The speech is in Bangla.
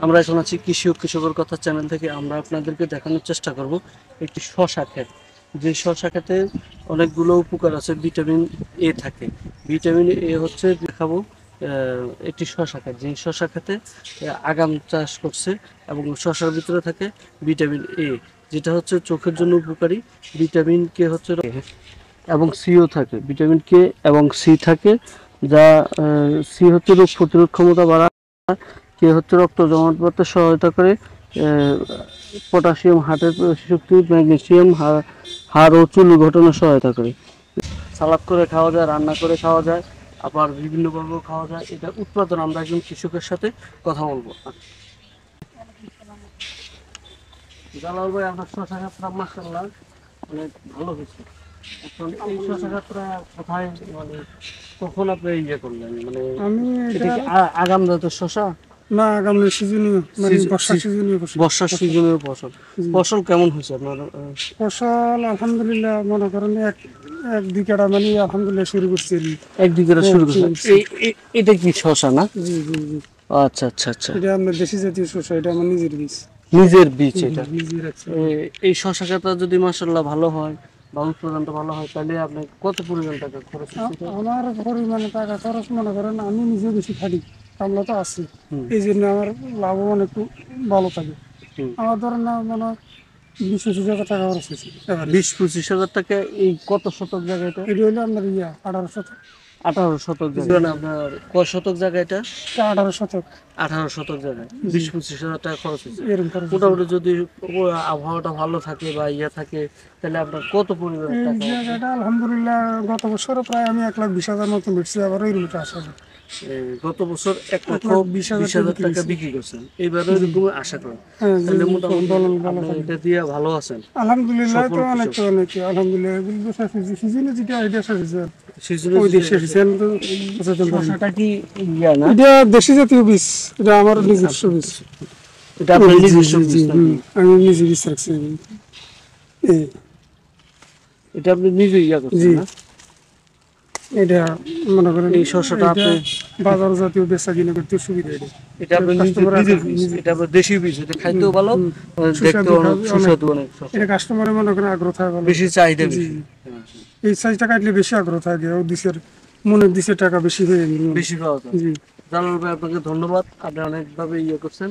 আমরা এখন আছি কৃষি ও কৃষকের কথা চ্যানেল থেকে। আমরা আপনাদেরকে দেখানোর চেষ্টা করব একটি শশা ক্ষেত। যে শশা ক্ষেতে অনেকগুলো উপকার আছে, ভিটামিন এ থাকে। ভিটামিন এ হচ্ছে দেখাবো একটি শশা ক্ষেত, যে শশা ক্ষেতে আগাম চাষ করছে এবং শশার ভিতরে থাকে ভিটামিন এ, যেটা হচ্ছে চোখের জন্য উপকারী। ভিটামিন কে হচ্ছে এবং সিও থাকে, ভিটামিন কে এবং সি থাকে, যা সি হচ্ছে রোগ প্রতিরোধ ক্ষমতা বাড়ায়, কে হচ্ছে রক্ত জমাট বাঁধতে সহায়তা করে, পটাশিয়াম হার্টের শক্তি, ম্যাগনেসিয়াম হাড় ও চুল গঠনে সহায়তা করে। সালাদ করে খাওয়া যায়, রান্না করে খাওয়া যায়, আবার বিভিন্নভাবেও খাওয়া যায়। এটা উৎপাদন আমরা একজন কৃষকের সাথে কথা বলবো। জালাল ভাই, আপনার শশা ক্ষেত্রে মাশাআল্লাহ অনেক ভালো হয়েছে। এখন এই শশা ক্ষেত্রে কোথায়, মানে কখন আপনি ইয়ে করলেন, মানে আমি এটা এটা কি আগাম জাতের শশা? না, আগামী সিজনীয়, মানে বর্ষা সিজনীয় ফসল। বর্ষার সিজনের ফসল। ফসল কেমন হয়েছে আপনার? ফসল আলহামদুলিল্লাহ, মনে করেন এক দিকেটা মানে আলহামদুলিল্লাহ শুরু করছি। একদিকে শুরু করছে। এটা কি শশা না? জি জি জি। আচ্ছা আচ্ছা আচ্ছা, এটা আমার দেশি জাতীয় শস্য, এটা আমার নিজের বীজ। নিজের বীজ এটা? নিজে রাখছি। এই শশা ক্ষেতটা যদি মাশাআল্লাহ ভালো হয় বা উৎপাদনটা ভালো হয়, তাহলে আপনি কত পরিমাণ টাকা খরচ হচ্ছে? আমার পরিমাণে টাকা খরচ, মনে করেন আমি নিজে বেশি খাটি, কামলা তো আছে, হুম এই জন্য আমার লাভবান একটু ভালো থাকে। হুম। আমার ধরেন না, মানে 20-25 হাজার টাকা খরচ হয়েছে এবারে। 20-25 হাজার টাকা। এই কত শতক জায়গা এটা? এটা হলো আপনার 18 শতক। 18 শতক জায়গা। আপনার কয় শতক জায়গা এটা? 18 শতক। 18 শতক জায়গায় 20-25 হাজার টাকা খরচ হয়েছে। এরকম খরচ হয়েছে। মোটামুটি যদি আবহাওয়াটা ভালো থাকে বা ইয়ে থাকে, তাহলে আপনার কত পরিমাণ এই টাকা? জায়গাটা আলহামদুলিল্লাহ গত বছরও প্রায় আমি 1,20,000 মতো বেচছি, আবার ওই রুমটা আসা যায়। গত বছর 1,20,000 1,20,000 টাকা বিক্রি করছেন, এবারে এরকম আশা করেন? হ্যাঁ, তাহলে মোটামুটি ভালো আপনি থাকে। এটা দিয়ে ভালো আছেন, আলহামদুলিল্লাহ, সফল তো কৃষক। অনেক আলহামদুলিল্লাহ। এগুলো শেষ হয়েছে, সিজনে যেটা এটা শেষ হয়েছে, সেজন্য ওই দেশ শেষ হয়েছে, আমি তো সচেতন পারিনি। শসাটা কি ইয়া না? এটা দেশি জাতীয় বীজ, এটা আমার নিজস্ব বীজ। এটা আপনার জি নিজস্ব জি বীজ জি, নাকি? আমি নিজে বীজ রাখছি। এই, এটা আপনি নিজে ইয়া করছেন জি, না? এটা মনে করেন এই শসাটা এটা আপনি, বাজার জাতীয় বেচা কিনা করতে সুবিধা। এটা আপনার নিজের বীজ, এটা আপনার দেশি বীজ, এটা খাইতেও ভালো, সুস্বাদু দেখতেও অনেক সুস্বাদু, অনেক এটা কাস্টমারের মনে করেন আগ্রহ থাকে ভালো। বেশি চাহিদা জি, বেশি। এই সাইজটা কাটলে বেশি আগ্রহ থাকে, ও দিশের মনের দিশের টাকা বেশি হয়ে গেল। বেশি পাওয়া যায়। জি। জালাল ভাই, আপনাকে ধন্যবাদ, আপনি অনেকভাবে ইয়ে করছেন।